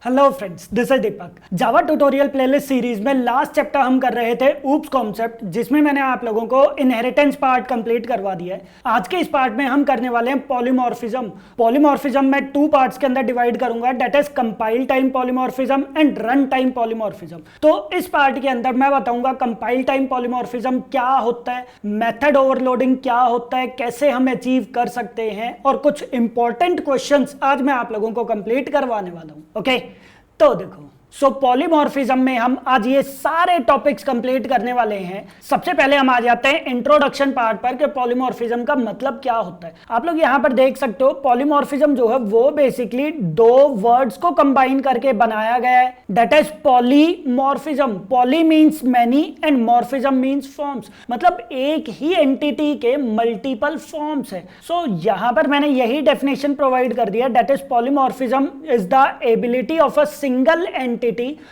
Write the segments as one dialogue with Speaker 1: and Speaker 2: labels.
Speaker 1: Hello friends, this is Deepak. Java tutorial playlist series में last chapter हम कर रहे थे ऊप्स कॉन्सेप्ट, जिसमें मैंने आप लोगों को इनहेरिटेंस पार्ट कंप्लीट करवा दिया है। आज के इस पार्ट में हम करने वाले हैं पॉलीमॉर्फिज्म। पॉलीमॉर्फिज्म मैं टू पार्ट्स के अंदर डिवाइड करूंगा, that is compile time polymorphism and run time polymorphism. तो इस पार्ट के अंदर मैं बताऊंगा कंपाइल टाइम पॉलीमॉर्फिज्म क्या होता है, मेथड ओवरलोडिंग क्या होता है, कैसे हम अचीव कर सकते हैं, और कुछ इंपॉर्टेंट क्वेश्चंस आज मैं आप लोगों को कंप्लीट करवाने वाला हूं। ओके, तो देखो, पॉलीमॉर्फिज्म में हम आज ये सारे टॉपिक्स कंप्लीट करने वाले हैं। सबसे पहले हम आ जाते हैं इंट्रोडक्शन पार्ट पर कि पॉलीमॉर्फिज्म का मतलब क्या होता है। आप लोग यहां पर देख सकते हो, पॉलीमॉर्फिज्म जो है वो बेसिकली दो वर्ड्स को कंबाइन करके बनाया गया है, that is polymorphism. Poly means many and morphism means forms, मतलब एक ही एंटिटी के मल्टीपल फॉर्म्स है। सो यहां पर मैंने यही डेफिनेशन प्रोवाइड कर दिया, that is polymorphism is the ability of a single entity.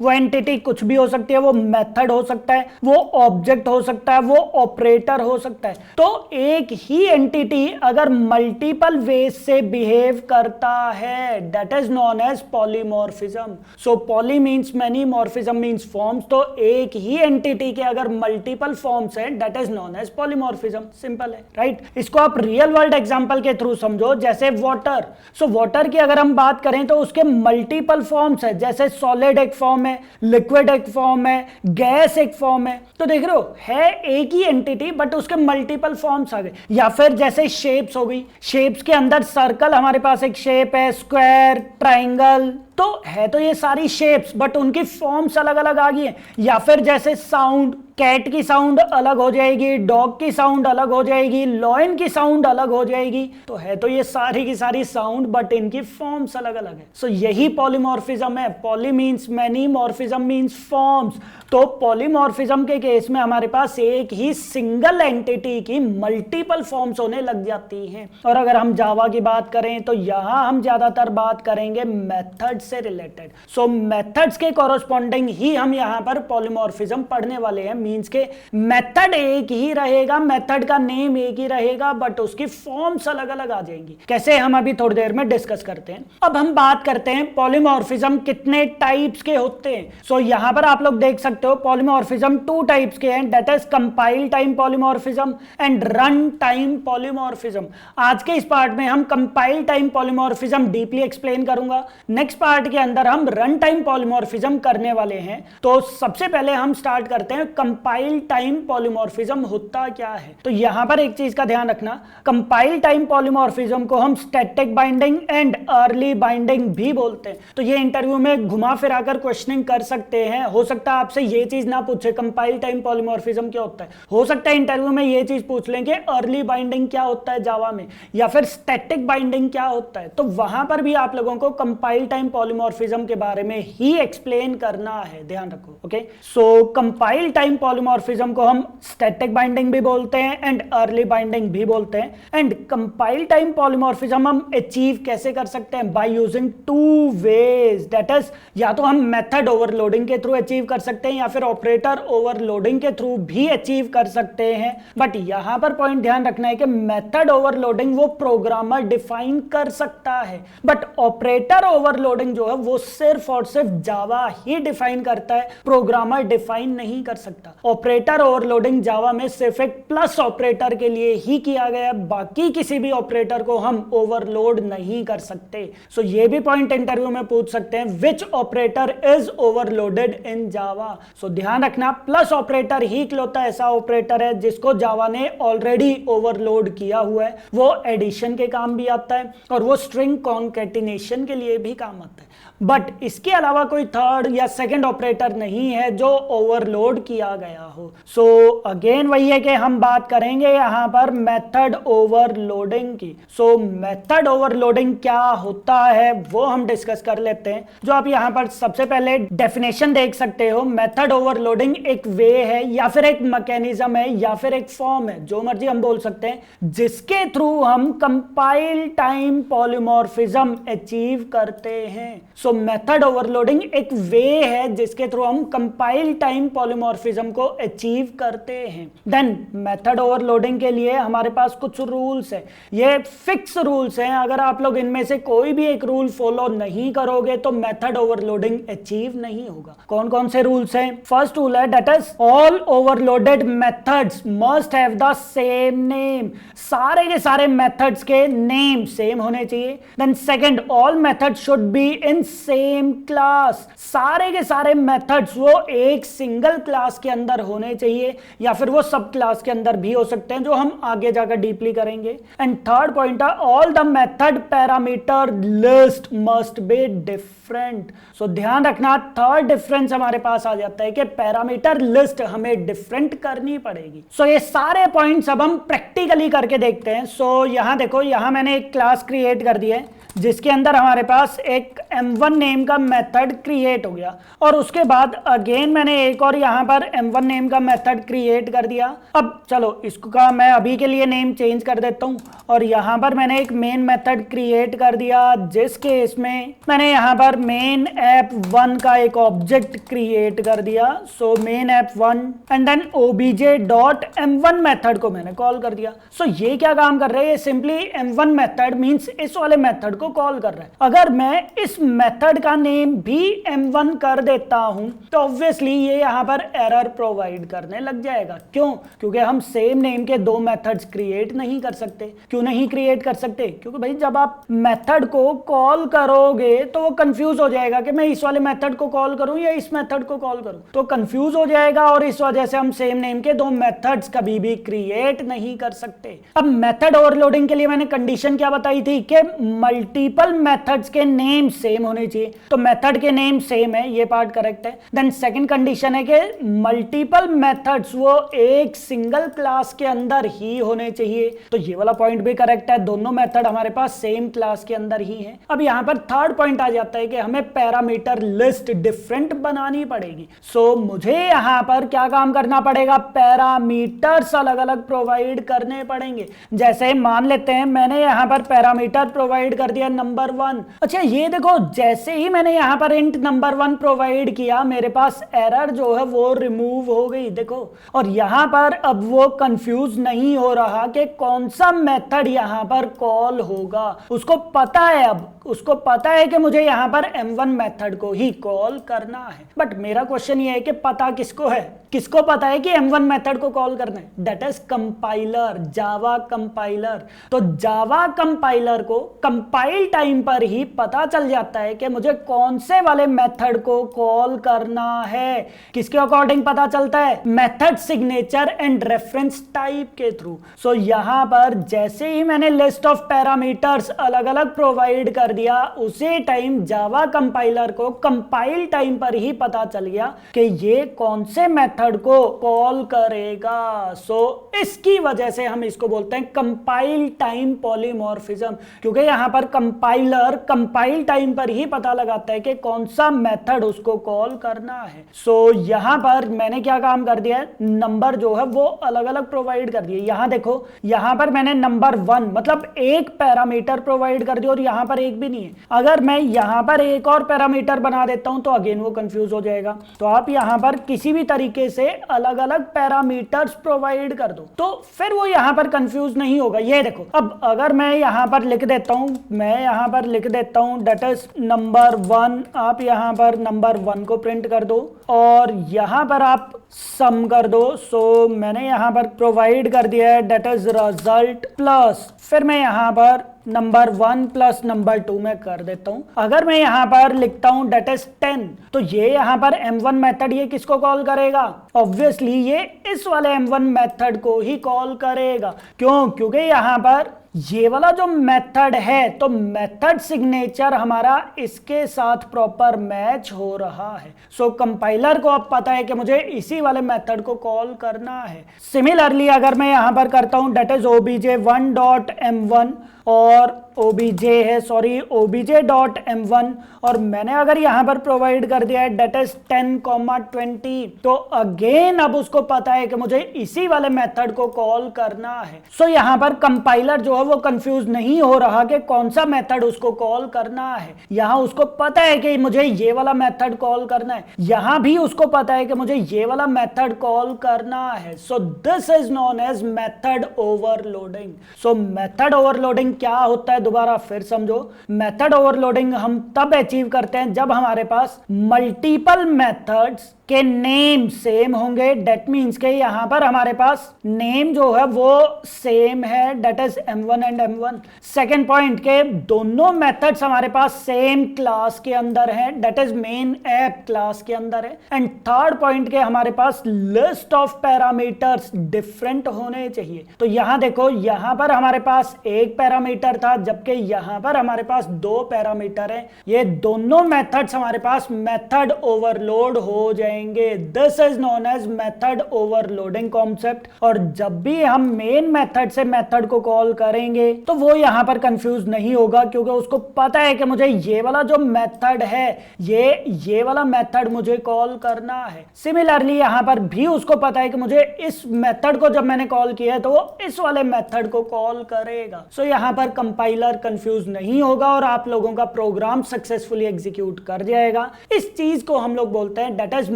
Speaker 1: वो एंटिटी कुछ भी हो सकती है, वो मेथड हो सकता है, वो ऑब्जेक्ट हो सकता है, वो ऑपरेटर हो सकता है। तो एक ही एंटिटी अगर मल्टीपल वेज से बिहेव करता है, that is known as polymorphism. So poly means many, morphism means forms. तो एक ही एंटिटी के अगर मल्टीपल फॉर्म्स है, that is known as polymorphism. Simple है, राइट? इसको आप रियल वर्ल्ड एग्जांपल के थ्रू समझो, जैसे वाटर। सो वाटर की अगर हम बात करें तो उसके मल्टीपल फॉर्म्स है, जैसे सॉलिड एक फॉर्म है, लिक्विड एक फॉर्म है, गैस एक फॉर्म है। तो देख रहे हो, है एक ही एंटिटी बट उसके मल्टीपल फॉर्म्स आ गए। या फिर जैसे शेप्स हो गई, शेप्स के अंदर सर्कल हमारे पास एक शेप है, स्क्वायर, ट्राइंगल, तो है तो ये सारी शेप्स बट उनकी फॉर्म्स अलग अलग आ गई है। या फिर जैसे साउंड, कैट की साउंड अलग हो जाएगी, डॉग की साउंड अलग हो जाएगी, लॉयन की साउंड अलग हो जाएगी। तो है तो ये सारी की सारी साउंड बट इनकी फॉर्म्स अलग अलग है। सो यही पॉलीमॉर्फिज्म है। Poly means many, morphism means forms. तो पॉलीमॉर्फिज्म के केस में हमारे पास एक ही सिंगल एंटिटी की मल्टीपल फॉर्म्स होने लग जाती हैं। और अगर हम जावा की बात करें तो यहां हम ज्यादातर बात करेंगे मेथड से रिलेटेड। सो मेथड्स के कॉरस्पॉन्डिंग ही हम यहां पर पॉलीमॉर्फिज्म पढ़ने वाले हैं। मींस के मेथड एक ही रहेगा, मेथड का नेम एक ही रहेगा बट उसकी फॉर्म्स अलग अलग आ जाएंगी। कैसे, हम अभी थोड़ी देर में डिस्कस करते हैं। अब हम बात करते हैं पॉलीमॉर्फिज्म कितने टाइप्स के होते हैं। सो यहां पर आप लोग देख सकते हो पॉलीमॉर्फिज्म टू टाइप्स के हैं, that is compile time polymorphism and run time polymorphism. आज के इस पार्ट में हम compile time polymorphism deeply explain करूंगा। नेक्स्ट पार्ट के अंदर हम रन टाइम पॉलीमॉर्फिज्म करने वाले हैं। तो सबसे पहले हम स्टार्ट करते हैं कंपाइल टाइम पॉलीमॉर्फिज्म होता क्या है। तो यहां पर एक चीज का ध्यान रखना, कंपाइल टाइम पॉलीमॉर्फिज्म को हम static binding and early binding भी बोलते हैं। तो ये इंटरव्यू में घुमा फिराकर क्वेश्चनिंग कर सकते हैं। हो सकता है आपसे ये चीज ना पूछे कंपाइल टाइम पॉलीमॉर्फिज्म क्या होता है, हो सकता है इंटरव्यू में ये चीज पूछ लेंगे अर्ली बाइंडिंग क्या होता है जावा में, या फिर स्टैटिक बाइंडिंग क्या होता है। तो वहां पर भी आप लोगों को कंपाइल टाइम पॉलीमॉर्फिज्म के बारे में ही एक्सप्लेन करना है, ध्यान रखो। ओके, सो कंपाइल टाइम पॉलीमॉर्फिज्म को हम स्टैटिक बाइंडिंग भी बोलते हैं एंड अर्ली बाइंडिंग भी बोलते हैं। एंड कंपाइल टाइम पॉलीमॉर्फिज्म हम अचीव कैसे कर सकते हैं, by using two ways, that is या तो हम मेथड ओवरलोडिंग के थ्रू अचीव कर सकते हैं या फिर ऑपरेटर ओवरलोडिंग के थ्रू भी अचीव कर सकते हैं। बट यहां पर पॉइंट ध्यान रखना है कि मेथड ओवरलोडिंग वो प्रोग्रामर डिफाइन कर सकता है, बट ऑपरेटर ओवरलोडिंग जो है वो सिर्फ और सिर्फ जावा ही डिफाइन करता है, प्रोग्रामर डिफाइन नहीं कर सकता। ऑपरेटर ओवरलोडिंग जावा में सिर्फ एक प्लस ऑपरेटर के लिए ही किया गया है, बाकी किसी भी ऑपरेटर को हम ओवरलोड नहीं कर सकते। सो ये भी पॉइंट इंटरव्यू में पूछ सकते हैं, विच ऑपरेटर इज ओवरलोडेड इन जावा। सो ध्यान रखना, प्लस ऑपरेटर ही इकलौता ऐसा ऑपरेटर है जिसको जावा ने ऑलरेडी ओवरलोड किया हुआ है। वो एडिशन के काम भी आता है और वो स्ट्रिंग कॉन्कैटिनेशन के लिए भी काम आता है। बट इसके अलावा कोई थर्ड या सेकंड ऑपरेटर नहीं है जो ओवरलोड किया गया हो। सो अगेन वही है कि हम बात करेंगे यहां पर मेथड ओवरलोडिंग की। सो मेथड ओवरलोडिंग क्या होता है वो हम डिस्कस कर लेते हैं। जो आप यहां पर सबसे पहले डेफिनेशन देख सकते हो, मेथड ओवरलोडिंग एक वे है या फिर एक मैकेनिज्म है या फिर एक फॉर्म है, जो मर्जी हम बोल सकते हैं, जिसके थ्रू हम कंपाइल टाइम पॉलीमॉर्फिज्म अचीव करते हैं। सो मेथड ओवरलोडिंग एक वे है जिसके थ्रू हम कंपाइल टाइम पॉलीमॉर्फिज्म को अचीव करते हैं। देन मेथड ओवरलोडिंग के लिए हमारे पास कुछ रूल्स है, ये फिक्स रूल्स हैं। अगर आप लोग इनमें से कोई भी एक रूल फॉलो नहीं करोगे तो मेथड ओवरलोडिंग अचीव नहीं होगा। कौन कौन से रूल्स हैं? फर्स्ट रूल है that is all overloaded methods must have the same name. सारे के सारे मेथड्स के नेम सेम होने चाहिए। Then second, all methods should be in same class. सारे के सारे मेथड्स वो एक सिंगल क्लास के अंदर होने चाहिए या फिर वो सब क्लास के अंदर भी हो सकते हैं, जो हम आगे जाकर डीपली करेंगे। एंड थर्ड पॉइंट है all the method parameter list must be different. So ध्यान रखना, थर्ड डिफरेंस हमारे पास आ जाता है कि पैरामीटर लिस्ट हमें डिफरेंट करनी पड़ेगी। सो ये सारे पॉइंट्स अब हम प्रैक्टिकली करके देखते हैं। सो यहां देखो, यहां मैंने एक क्लास क्रिएट कर दी है जिसके अंदर हमारे पास एक m1 नेम का मेथड क्रिएट हो गया, और उसके बाद अगेन मैंने एक और यहाँ पर m1 नेम का मेथड क्रिएट कर दिया। अब चलो इसका मैं अभी के लिए नेम चेंज कर देता हूँ, और यहाँ पर मैंने एक मेन मेथड क्रिएट कर दिया जिसके इसमें मैंने यहाँ पर मेन app1 का एक ऑब्जेक्ट क्रिएट कर दिया। So main app1 and then obj.m1 method को मैंने कॉल कर दिया। सो ये क्या काम कर रहा है? ये सिंपली m1 मेथड मींस इस वाले मेथड को कॉल कर रहा है। अगर मैं इस मेथड का नेम भी m1 कर देता हूं तो ऑब्वियसली ये यहां पर एरर प्रोवाइड करने लग जाएगा। क्यों? क्योंकि हम सेम नेम के दो मेथड्स क्रिएट नहीं कर सकते। क्यों नहीं क्रिएट कर सकते? क्योंकि भाई जब आप मेथड को कॉल करोगे तो वो कंफ्यूज हो जाएगा कि मैं इस वाले मेथड को कॉल करूं या इस मेथड को कॉल करूं, तो कंफ्यूज हो जाएगा, और इस वजह से हम सेम नेम के दो मेथड्स कभी भी क्रिएट नहीं कर सकते। अब मेथड ओवरलोडिंग के लिए मैंने कंडीशन क्या बताई थी कि मल्टीपल मेथड्स के नेम सेम होने चाहिए। तो मेथड के नेम सेम है, ये पार्ट करेक्ट है। देन सेकंड कंडीशन है कि मल्टीपल मेथड्स वो एक सिंगल क्लास के अंदर ही होने चाहिए। तो ये वाला पॉइंट भी करेक्ट है, दोनों मेथड हमारे पास सेम क्लास के अंदर ही हैं। अब यहाँ पर थर्ड पॉइंट आ जाता है कि हमें पैरामीटर लिस्ट डिफरेंट बनानी पड़ेगी। सो मुझे यहाँ पर क्या काम करना पड़ेगा? पैरामीटर्स अलग अलग प्रोवाइड करने पड़ेंगे। जैसे मान लेते हैं मैंने यहाँ पर पैरामीटर प्रोवाइड कर दिया नंबर 1। अच्छा ये देखो, जैसे ही मैंने यहाँ पर इंट नंबर 1 प्रोवाइड किया मेरे पास एरर जो है वो रिमूव हो गई, देखो। और यहाँ पर अब वो कंफ्यूज नहीं हो रहा कि कौन सा मेथड यहाँ पर कॉल होगा। उसको पता है, अब उसको पता है कि मुझे यहाँ पर m1 मेथड को ही कॉल करना है। बट मेरा क्वेश्चन ये है कि पता किसको है? किसको पता है कि m1 मेथड को कॉल करना है? That is compiler, Java compiler. तो जावा कंपाइलर को कंपाइल टाइम पर ही पता चल जाता है कि मुझे कौन से वाले मेथड को कॉल करना है। किसके अकॉर्डिंग पता चलता है? Method signature and reference type के थ्रू। सो यहां पर जैसे ही मैंने लिस्ट ऑफ पैरामीटर्स अलग अलग प्रोवाइड कर दिया, उसी टाइम जावा कंपाइलर को कंपाइल टाइम पर ही पता चल गया कि ये कौन से मेथड को कॉल करेगा। सो इसकी वजह से हम इसको बोलते हैं कंपाइल टाइम पॉलीमॉर्फिज्म, क्योंकि यहां पर कंपाइलर कंपाइल टाइम पर ही पता लगाता है कि कौन सा मेथड उसको कॉल करना है। सो यहां पर मैंने क्या काम कर दिया है? नंबर जो है वो अलग अलग प्रोवाइड कर दिए। यहां देखो, यहां पर मैंने नंबर 1 मतलब एक पैरामीटर प्रोवाइड कर दिया, और यहां पर एक भी नहीं है। अगर मैं यहां पर एक और पैरामीटर बना देता हूं तो अगेन वो कंफ्यूज हो जाएगा। तो आप यहां पर किसी भी तरीके से अलग अलग पैरामीटर्स प्रोवाइड कर दो तो फिर वो यहां पर कंफ्यूज नहीं होगा। ये देखो, अब अगर मैं यहां पर लिख देता हूं, मैं यहां पर लिख देता हूं दैट इज नंबर 1, आप यहां पर नंबर 1 को प्रिंट कर दो, और यहां पर आप सम कर दो। सो मैंने यहां पर प्रोवाइड कर दिया है दैट इज रिजल्ट प्लस, फिर मैं यहां पर नंबर 1 प्लस नंबर 2 में कर देता हूं। अगर मैं यहां पर लिखता हूं दैट इज 10, तो ये यहां पर m1 मेथड ये किसको कॉल करेगा? ऑब्वियसली ये इस वाले m1 मेथड को ही कॉल करेगा। क्यों? क्योंकि यहां पर ये वाला जो मेथड है तो मेथड सिग्नेचर हमारा इसके साथ प्रॉपर मैच हो रहा है। सो कंपाइलर को अब पता है कि मुझे इसी वाले मेथड को कॉल करना है। सिमिलरली अगर मैं यहां पर करता हूं दैट इज obj1.m1 और ओबीजे है, सॉरी obj.m1, और मैंने अगर यहाँ पर प्रोवाइड कर दिया है डेट इज 10,20, तो अगेन अब उसको पता है कि मुझे इसी वाले मेथड को कॉल करना है। सो यहाँ पर कंपाइलर जो है वो कंफ्यूज नहीं हो रहा कि कौन सा मेथड उसको कॉल करना है। यहाँ उसको पता है कि मुझे ये वाला मेथड कॉल करना है, यहाँ भी उसको पता है कि मुझे ये वाला मेथड कॉल करना है। So this is known as method overloading. So method overloading क्या होता है, दोबारा फिर समझो। मेथड ओवरलोडिंग हम तब अचीव करते हैं जब हमारे पास मल्टीपल मेथड्स के नेम सेम होंगे। डेट मीन्स के यहां पर हमारे पास नेम जो है वो सेम है, that is m1 and m1। Second point के दोनों मेथड्स हमारे पास सेम क्लास के अंदर है, that is main app class के अंदर है। एंड थर्ड पॉइंट के हमारे पास लिस्ट ऑफ पैरामीटर्स डिफरेंट होने चाहिए। तो यहां देखो, यहां पर हमारे पास एक पैरामीटर था, जबकि यहां पर हमारे पास दो पैरामीटर है। ये दोनों मेथड्स हमारे पास मेथड ओवरलोड हो जाए। This is known as method overloading concept. और जब भी हम मेन मेथड से मेथड को कॉल करेंगे तो वो यहां पर कंफ्यूज नहीं होगा, क्योंकि उसको पता है कि मुझे ये वाला जो मेथड है ये वाला मेथड मुझे कॉल करना है। सिमिलरली यहां पर भी उसको पता है कि मुझे इस मेथड को जब मैंने कॉल किया है तो वो इस वाले मेथड को कॉल करेगा। सो यहां पर कंपाइलर कंफ्यूज नहीं होगा और आप लोगों का प्रोग्राम सक्सेसफुली एग्जीक्यूट कर जाएगा। इस चीज को हम लोग बोलते हैं that is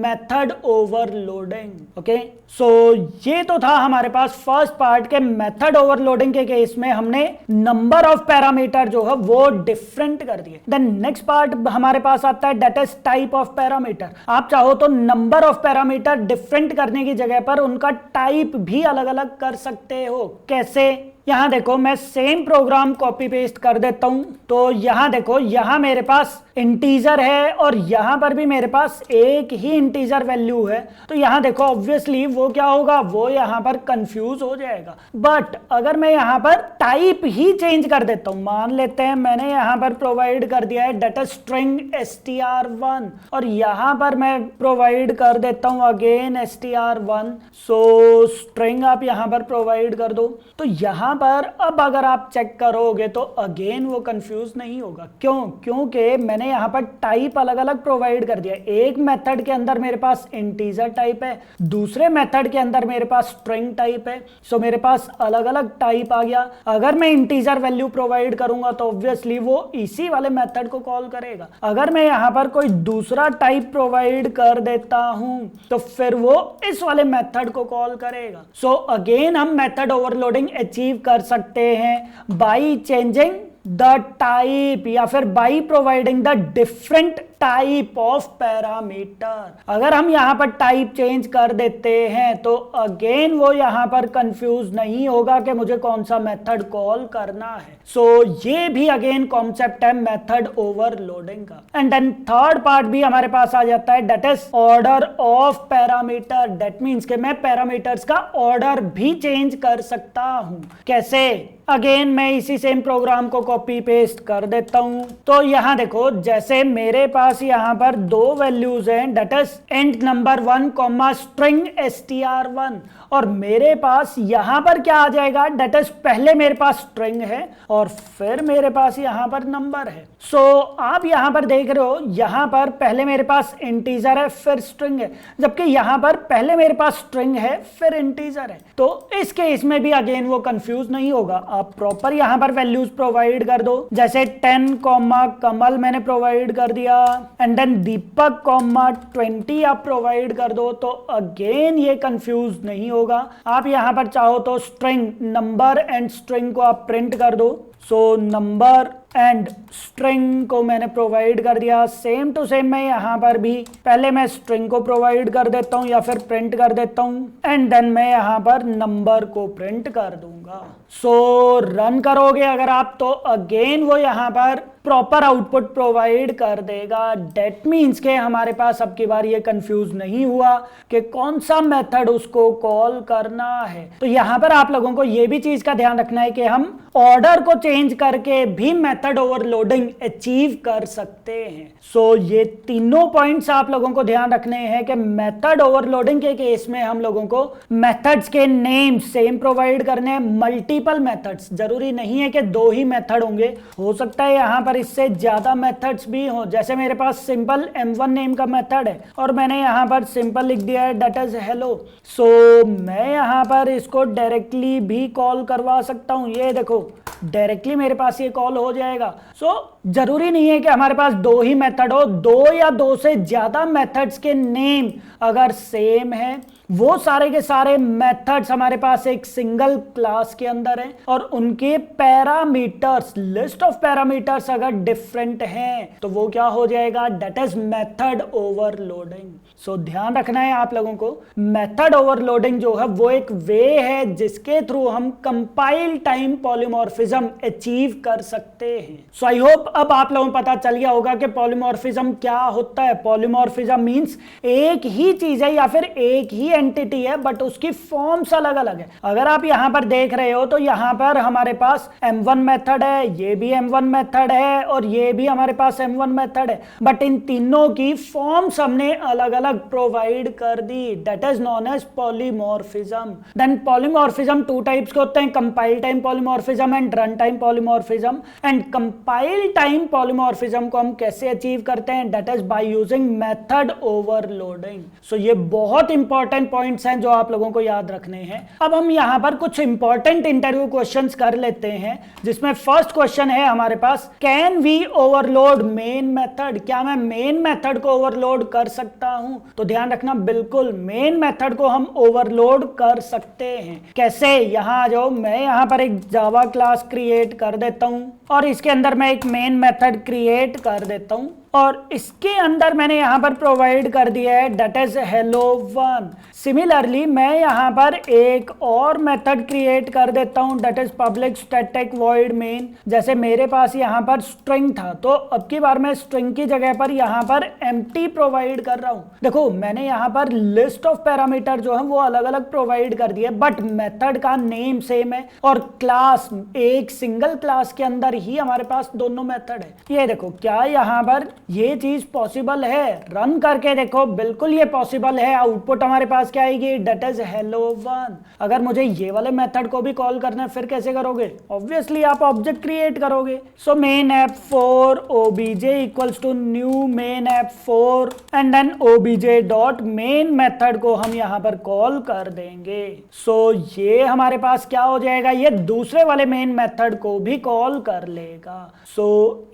Speaker 1: method overloading. Okay, so ये तो था हमारे पास फर्स्ट पार्ट के मेथड ओवरलोडिंग के केस में हमने नंबर ऑफ पैरामीटर जो है वो डिफरेंट कर दिए। देन नेक्स्ट पार्ट हमारे पास आता है that is type of parameter. आप चाहो तो नंबर ऑफ पैरामीटर डिफरेंट करने की जगह पर उनका टाइप भी अलग अलग कर सकते हो। कैसे? यहां देखो, मैं सेम प्रोग्राम कॉपी पेस्ट कर देता हूं। तो यहां देखो, यहां मेरे पास इंटीजर है और यहां पर भी मेरे पास एक ही इंटीजर वैल्यू है। तो यहां देखो ऑब्वियसली वो क्या होगा, वो यहां पर कंफ्यूज हो जाएगा। बट अगर मैं यहां पर टाइप ही चेंज कर देता हूं, मान लेते हैं मैंने यहां पर प्रोवाइड कर दिया है डेटा स्ट्रिंग str1 और यहां पर मैं प्रोवाइड कर देता हूं अगेन str1। सो स्ट्रिंग आप यहां पर प्रोवाइड कर दो। तो यहां पर अब अगर आप चेक करोगे तो अगेन वो कंफ्यूज नहीं होगा। क्यों? क्योंकि मैंने यहां पर टाइप अलग अलग प्रोवाइड कर दिया। एक मेथड के अंदर मेरे पास इंटीजर टाइप है, दूसरे मेथड के अंदर मेरे पास स्ट्रिंग टाइप है। सो मेरे पास अलग अलग टाइप आ गया। अगर मैं इंटीजर वैल्यू प्रोवाइड करूंगा तो ऑब्वियसली वो इसी वाले मेथड को कॉल करेगा। अगर मैं यहां पर कोई दूसरा टाइप प्रोवाइड कर देता हूं तो फिर वो इस वाले मेथड को कॉल करेगा। सो अगेन हम मेथड ओवरलोडिंग अचीव कर सकते हैं बाई चेंजिंग द टाइप या फिर by providing the different type of parameter. अगर हम यहां पर टाइप चेंज कर देते हैं तो अगेन वो यहां पर कंफ्यूज नहीं होगा कि मुझे कौन सा मेथड कॉल करना है। सो ये भी अगेन कॉन्सेप्ट है मेथड ओवरलोडिंग का। एंड देन थर्ड पार्ट भी हमारे पास आ जाता है that is order of parameter. That means कि मैं पैरामीटर्स का ऑर्डर भी चेंज कर सकता हूं। कैसे? अगेन मैं इसी सेम प्रोग्राम को कॉपी पेस्ट कर देता हूं। तो यहां देखो, जैसे मेरे पास यहां पर दो वैल्यूज हैं that is int number 1 comma string str1 और मेरे पास यहां पर क्या आ जाएगा दैट इज पहले मेरे पास स्ट्रिंग है और फिर मेरे पास यहां पर नंबर है। सो आप यहां पर देख रहे हो, यहां पर पहले मेरे पास इंटीजर है फिर स्ट्रिंग है, जबकि यहां पर पहले मेरे पास स्ट्रिंग है फिर इंटीजर है। तो इस केस में भी अगेन वो कंफ्यूज नहीं होगा। आप प्रॉपर यहां पर वैल्यूज प्रोवाइड कर दो, जैसे 10 कॉमा कमल मैंने प्रोवाइड कर दिया एंड देन दीपक कॉमा 20 आप प्रोवाइड कर दो। तो अगेन ये कंफ्यूज नहीं होगा। आप यहां पर चाहो तो स्ट्रिंग नंबर एंड स्ट्रिंग को आप प्रिंट कर दो। सो नंबर एंड स्ट्रिंग को मैंने प्रोवाइड कर दिया। सेम टू सेम मैं यहां पर भी पहले मैं स्ट्रिंग को प्रोवाइड कर देता हूं या फिर प्रिंट कर देता हूं एंड देन मैं यहां पर नंबर को प्रिंट कर दूंगा। सो रन करोगे अगर आप तो अगेन वो यहां पर प्रॉपर आउटपुट प्रोवाइड कर देगा। डेट मीन्स के हमारे पास अब की बार ये कंफ्यूज नहीं हुआ कि कौन सा मेथड उसको कॉल करना है। तो यहां पर आप लोगों को ये भी चीज का ध्यान रखना है कि हम ऑर्डर को चेंज करके भी मेथड मेथड ओवरलोडिंग अचीव कर सकते हैं। सो ये तीनों पॉइंट्स आप लोगों को ध्यान रखने हैं कि मेथड ओवरलोडिंग के केस में हम लोगों को मेथड्स के नेम सेम प्रोवाइड करने हैं, मल्टीपल मेथड्स, जरूरी नहीं है कि 2 ही मेथड होंगे, हो सकता है यहां पर इससे ज्यादा मेथड्स भी हो। जैसे मेरे पास सिंपल m1 नेम का मेथड है और मैंने यहां पर सिंपल लिख दिया है दैट इज हेलो। सो मैं यहां पर इसको डायरेक्टली भी कॉल करवा सकता हूं, ये देखो डायरेक्टली मेरे पास ये कॉल हो जाएगा। सो जरूरी नहीं है कि हमारे पास 2 ही मेथड हो, 2 या 2 से ज्यादा मेथड्स के नेम अगर सेम है, वो सारे के सारे मेथड्स हमारे पास एक सिंगल क्लास के अंदर है और उनके पैरामीटर्स, लिस्ट ऑफ पैरामीटर्स अगर डिफरेंट हैं तो वो क्या हो जाएगा, दैट इज मेथड ओवरलोडिंग। सो ध्यान रखना है आप लोगों को, मेथड ओवरलोडिंग जो है वो एक वे है जिसके थ्रू हम कंपाइल टाइम पॉलीमॉर्फिज्म अचीव कर सकते हैं। सो आई होप अब आप लोगों को पता चल गया होगा कि पॉलीमॉर्फिज्म क्या होता है। पॉलीमॉर्फिज्म मींस एक ही चीज है या फिर एक ही एंटिटी है बट उसकी फॉर्म्स अलग अलग है। अगर आप यहां पर देख रहे हो तो यहां पर हमारे पास m1 मेथड है, ये भी m1 मेथड है और ये भी हमारे पास m1 मेथड है, बट इन तीनों की फॉर्म्स हमने अलग अलग प्रोवाइड कर दी, that is known as polymorphism. Then polymorphism 2 types के होते हैं, compile time polymorphism and run time polymorphism. And compile time polymorphism को हम कैसे अचीव करते हैं, that is by using method overloading. So ये बहुत इंपॉर्टेंट पॉइंट्स हैं जो आप लोगों को याद रखने हैं। अब हम यहां पर कुछ इंपॉर्टेंट इंटरव्यू क्वेश्चंस कर लेते हैं, जिसमें फर्स्ट क्वेश्चन है हमारे पास, can we overload main method? क्या मैं मेन मेथड को ओवरलोड कर सकता हूं? तो ध्यान रखना, बिल्कुल मेन मेथड को हम ओवरलोड कर सकते हैं। कैसे? यहां आ जाओ, मैं यहां पर एक जावा क्लास क्रिएट कर देता हूं और इसके अंदर मैं एक मेन मेथड क्रिएट कर देता हूं और इसके अंदर मैंने यहां पर प्रोवाइड कर दिया है दैट इज hello1। सिमिलरली मैं यहां पर एक और मेथड क्रिएट कर देता हूं that is public static void main. जैसे मेरे पास यहां पर स्ट्रिंग था तो अब की बार मैं स्ट्रिंग की जगह पर यहां पर एम्प्टी प्रोवाइड कर रहा हूं। देखो मैंने यहां पर लिस्ट ऑफ पैरामीटर जो है वो अलग अलग प्रोवाइड कर दिए बट मेथड का नेम सेम है और क्लास, एक सिंगल क्लास के अंदर ही हमारे पास दोनों मेथड है। ये देखो, क्या यहां पर ये चीज पॉसिबल है? रन करके देखो, बिल्कुल ये पॉसिबल है। आउटपुट हमारे पास क्या आएगी, दैट इज hello1। अगर मुझे ये वाले मेथड को भी कॉल करना है फिर कैसे करोगे? ऑब्वियसली आप ऑब्जेक्ट क्रिएट करोगे। So main app 4 obj equals to new main app 4 and then obj dot main method को हम यहां पर कॉल कर देंगे। सो ये हमारे पास क्या हो जाएगा, ये दूसरे वाले मेन मेथड को भी कॉल कर लेगा। सो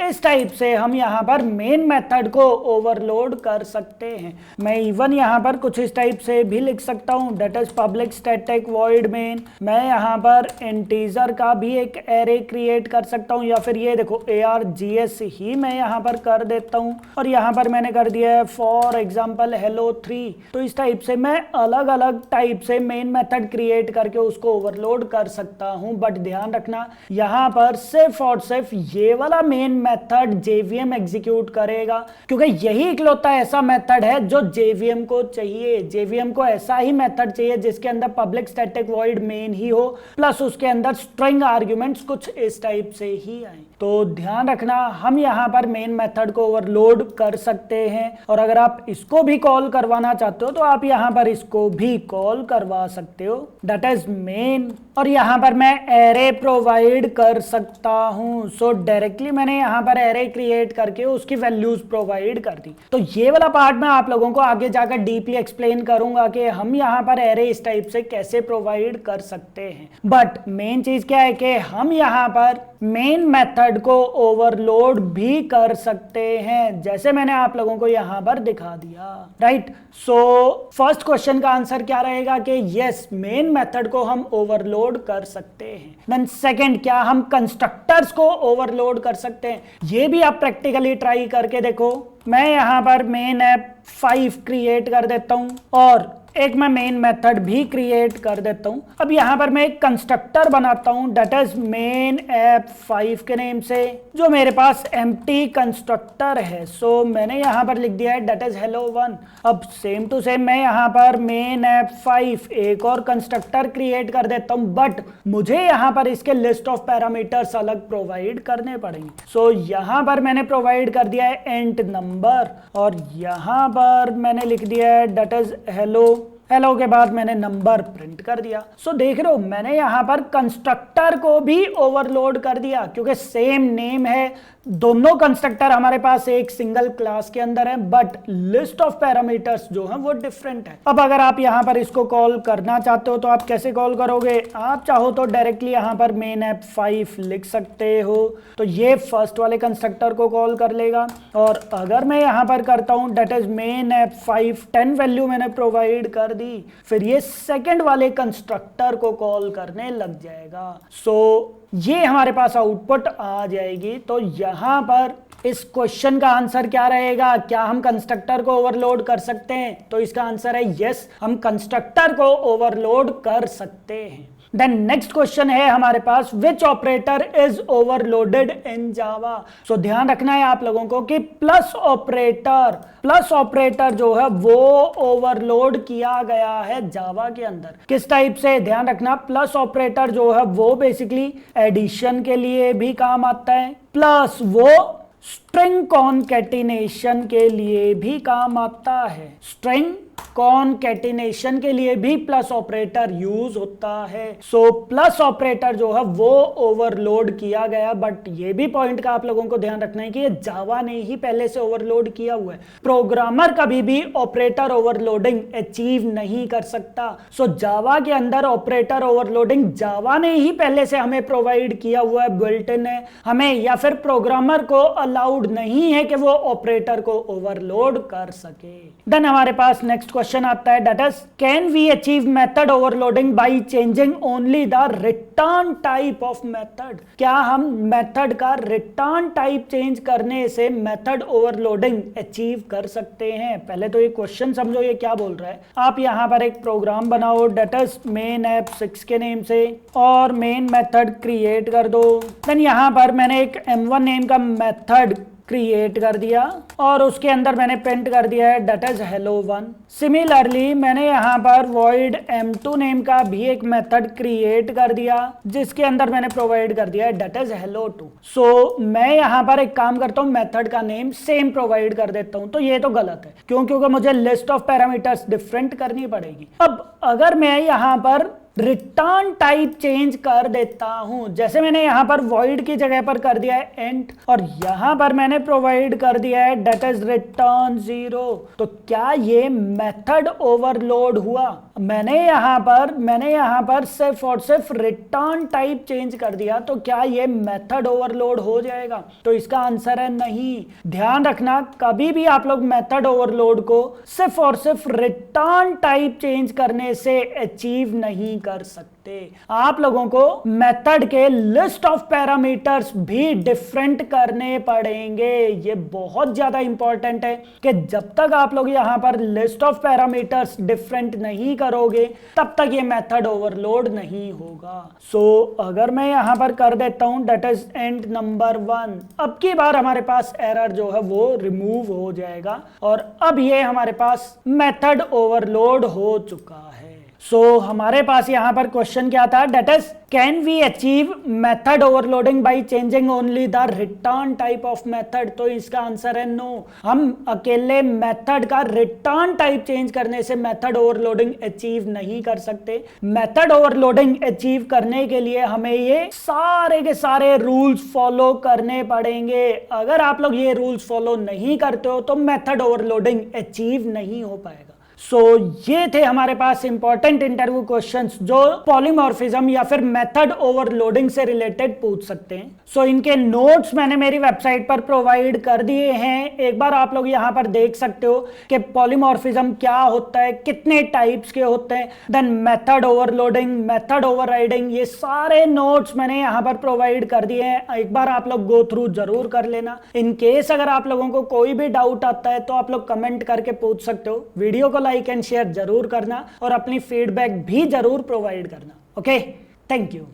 Speaker 1: इस टाइप से हम यहां पर मेन मेथड को ओवरलोड कर सकते हैं। मैं इवन यहां पर कुछ इस टाइप से भी लिख सकता हूं that is public static void main. मैं यहां पर इंटीजर का भी एक एरे क्रिएट कर सकता हूं या फिर ये देखो args ही मैं यहां पर कर देता हूं और यहां पर मैंने कर दिया है फॉर एग्जांपल hello3। तो इस टाइप से मैं अलग अलग टाइप से मेन मेथड क्रिएट करके उसको ओवरलोड कर सकता हूं। बट ध्यान रखना, यहां पर सिर्फ और सिर्फ ये वाला मेन मेथड JVM एग्जीक्यूट करेगा क्योंकि यही इकलौता ऐसा मेथड है जो JVM को चाहिए। JVM को ऐसा ही मेथड चाहिए जिसके अंदर पब्लिक स्टैटिक वॉइड मेन ही हो प्लस उसके अंदर स्ट्रिंग आर्ग्यूमेंट्स कुछ इस टाइप से ही आए। तो ध्यान रखना, हम यहां पर मेन मेथड को ओवरलोड कर सकते हैं और अगर आप इसको भी कॉल करवाना चाहते हो तो आप यहां पर इसको भी कॉल करवा सकते हो दैट इज मेन। और यहां पर मैं एरे प्रोवाइड कर सकता हूं। सो डायरेक्टली मैंने यहां पर एरे क्रिएट करके उसकी वैल्यूज प्रोवाइड कर दी। तो ये वाला पार्ट मैं आप लोगों को आगे जाकर डीपली एक्सप्लेन करूंगा कि हम यहां पर एरे इस टाइप से कैसे प्रोवाइड कर सकते हैं। बट मेन चीज क्या है कि हम यहां पर मेन मेथड को ओवरलोड भी कर सकते हैं जैसे मैंने आप लोगों को यहां पर दिखा दिया, राइट। सो फर्स्ट क्वेश्चन का आंसर क्या रहेगा कि यस, मेन मेथड को हम ओवरलोड कर सकते हैं। देन सेकंड, क्या हम कंस्ट्रक्टर्स को ओवरलोड कर सकते हैं? ये भी आप प्रैक्टिकली ट्राई करके देखो। मैं यहाँ पर मेन ऐप 5 क्रिएट कर देता हूँ और एक मैं मेन मेथड भी क्रिएट कर देता हूं। अब यहां पर मैं एक कंस्ट्रक्टर बनाता हूं डेट इज मेन ऐप 5 के नेम से, जो मेरे पास एम्प्टी कंस्ट्रक्टर है। सो मैंने यहां पर लिख दिया है डेट इज हेलो 1। अब सेम टू सेम मैं यहां पर मेन ऐप 5 एक और कंस्ट्रक्टर क्रिएट कर देता हूं, बट मुझे यहां पर इसके लिस्ट ऑफ पैरामीटर्स अलग प्रोवाइड करने पड़ेंगे। सो यहां पर मैंने प्रोवाइड कर दिया है इंट नंबर और यहां पर मैंने लिख दिया है डेट इज हेलो के बाद मैंने नंबर प्रिंट कर दिया। सो देख रहे हो मैंने यहां पर कंस्ट्रक्टर को भी ओवरलोड कर दिया क्योंकि सेम नेम है, दोनों कंस्ट्रक्टर हमारे पास एक सिंगल क्लास के अंदर है, बट लिस्ट ऑफ पैरामीटर्स जो है वो डिफरेंट है। अब अगर आप यहां पर इसको कॉल करना चाहते हो तो आप कैसे कॉल करोगे? आप चाहो तो डायरेक्टली यहां पर मेन ऐप 5 लिख सकते हो, तो ये फर्स्ट वाले कंस्ट्रक्टर को कॉल कर लेगा। और अगर मैं यहां पर करता हूं that is main app 5 10 value मैंने प्रोवाइड कर दी, फिर ये सेकंड वाले कंस्ट्रक्टर को कॉल करने लग जाएगा। सो ये हमारे पास आउटपुट आ जाएगी। तो यहां पर इस क्वेश्चन का आंसर क्या रहेगा? क्या हम कंस्ट्रक्टर को ओवरलोड कर सकते हैं? तो इसका आंसर है यस, हम कंस्ट्रक्टर को ओवरलोड कर सकते हैं। देन नेक्स्ट क्वेश्चन है हमारे पास, विच ऑपरेटर इज ओवरलोडेड इन जावा। सो ध्यान रखना है आप लोगों को कि प्लस ऑपरेटर जो है वो ओवरलोड किया गया है जावा के अंदर। किस टाइप से? ध्यान रखना, प्लस ऑपरेटर जो है वो बेसिकली एडिशन के लिए भी काम आता है, प्लस वो स्ट्रिंग कॉनकैटिनेशन के लिए भी काम आता है। स्ट्रिंग कॉनकैटिनेशन के लिए भी प्लस ऑपरेटर यूज होता है। सो प्लस ऑपरेटर जो है वो ओवरलोड किया गया, बट ये भी पॉइंट का आप लोगों को ध्यान रखना है कि ये जावा ने ही पहले से ओवरलोड किया हुआ है। प्रोग्रामर कभी भी ऑपरेटर ओवरलोडिंग अचीव नहीं कर सकता। सो जावा के अंदर ऑपरेटर ओवरलोडिंग जावा ने ही पहले से हमें प्रोवाइड किया हुआ है, बिल्ट इन है हमें, या फिर प्रोग्रामर को अलाउड नहीं है कि वो ऑपरेटर को ओवरलोड कर सके। देन हमारे पास नेक्स्ट क्वेश्चन आता है that is can we achieve method overloading by changing only the return type of method. क्या हम मेथड का रिटर्न टाइप चेंज करने से मेथड ओवरलोडिंग अचीव कर सकते हैं? पहले तो ये क्वेश्चन समझो ये क्या बोल रहा है। आप यहां पर एक प्रोग्राम बनाओ दैट इज मेन ऐप 6 के नेम से और मेन मेथड क्रिएट कर दो। देन यहां पर मैंने एक m1 नेम का मेथड क्रिएट कर दिया और उसके अंदर मैंने प्रिंट कर दिया है डेट इज हेलो 1। सिमिलरली मैंने यहाँ पर void m2 नेम का भी एक मेथड क्रिएट कर दिया जिसके अंदर मैंने प्रोवाइड कर दिया है डेट इज हेलो 2। सो मैं यहाँ पर एक काम करता हूँ, मेथड का नेम सेम प्रोवाइड कर देता हूँ। तो ये तो गलत है क्योंकि मुझे लिस्ट ऑफ पैरामीटर्स डिफरेंट करनी पड़ेगी। अब अगर मैं यहाँ पर रिटर्न टाइप चेंज कर देता हूं, जैसे मैंने यहां पर void की जगह पर कर दिया है int और यहां पर मैंने प्रोवाइड कर दिया है डेट इज रिटर्न 0, तो क्या ये मेथड ओवरलोड हुआ? मैंने यहां पर सिर्फ और सिर्फ रिटर्न टाइप चेंज कर दिया, तो क्या ये मेथड ओवरलोड हो जाएगा? तो इसका आंसर है नहीं। ध्यान रखना, कभी भी आप लोग मेथड ओवरलोड को सिर्फ और सिर्फ रिटर्न टाइप चेंज करने से अचीव नहीं कर सकते। आप लोगों को मेथड के लिस्ट ऑफ पैरामीटर्स भी डिफरेंट करने पड़ेंगे। ये बहुत ज्यादा इंपॉर्टेंट है कि जब तक आप लोग यहां पर लिस्ट ऑफ पैरामीटर्स डिफरेंट नहीं करोगे तब तक ये मेथड ओवरलोड नहीं होगा। सो अगर मैं यहां पर कर देता हूं डेट इज इंट नंबर 1, अब की बार हमारे पास एरर जो है वो रिमूव हो जाएगा और अब ये हमारे पास मेथड ओवरलोड हो चुका है। सो हमारे पास यहां पर क्वेश्चन क्या था, that is can we achieve method overloading by changing only the return type of method. तो इसका आंसर है नो। हम अकेले मेथड का रिटर्न टाइप चेंज करने से मेथड ओवरलोडिंग अचीव नहीं कर सकते। मेथड ओवरलोडिंग अचीव करने के लिए हमें ये सारे के सारे रूल्स फॉलो करने पड़ेंगे। अगर आप लोग ये रूल्स फॉलो नहीं करते हो तो मेथड ओवरलोडिंग अचीव नहीं हो पाएगा। सो ये थे हमारे पास इंपॉर्टेंट इंटरव्यू क्वेश्चंस जो पॉलीमॉर्फिज्म या फिर मेथड ओवरलोडिंग से रिलेटेड पूछ सकते हैं। सो इनके नोट्स मैंने मेरी वेबसाइट पर प्रोवाइड कर दिए हैं, एक बार आप लोग यहाँ पर देख सकते हो कि पॉलीमॉर्फिज्म क्या होता है, कितने टाइप्स के होते हैं, then method overloading, method overriding, ये सारे नोट्स मैंने यहाँ पर प्रोवाइड कर दिए हैं। एक बार आप लोग गो थ्रू जरूर कर लेना। इन केस अगर आप लोगों को कोई भी डाउट आता है तो आप लोग कमेंट करके पूछ सकते हो। वीडियो को लाइक एंड शेयर जरूर करना और अपनी फीडबैक भी जरूर प्रोवाइड करना। Okay, thank you.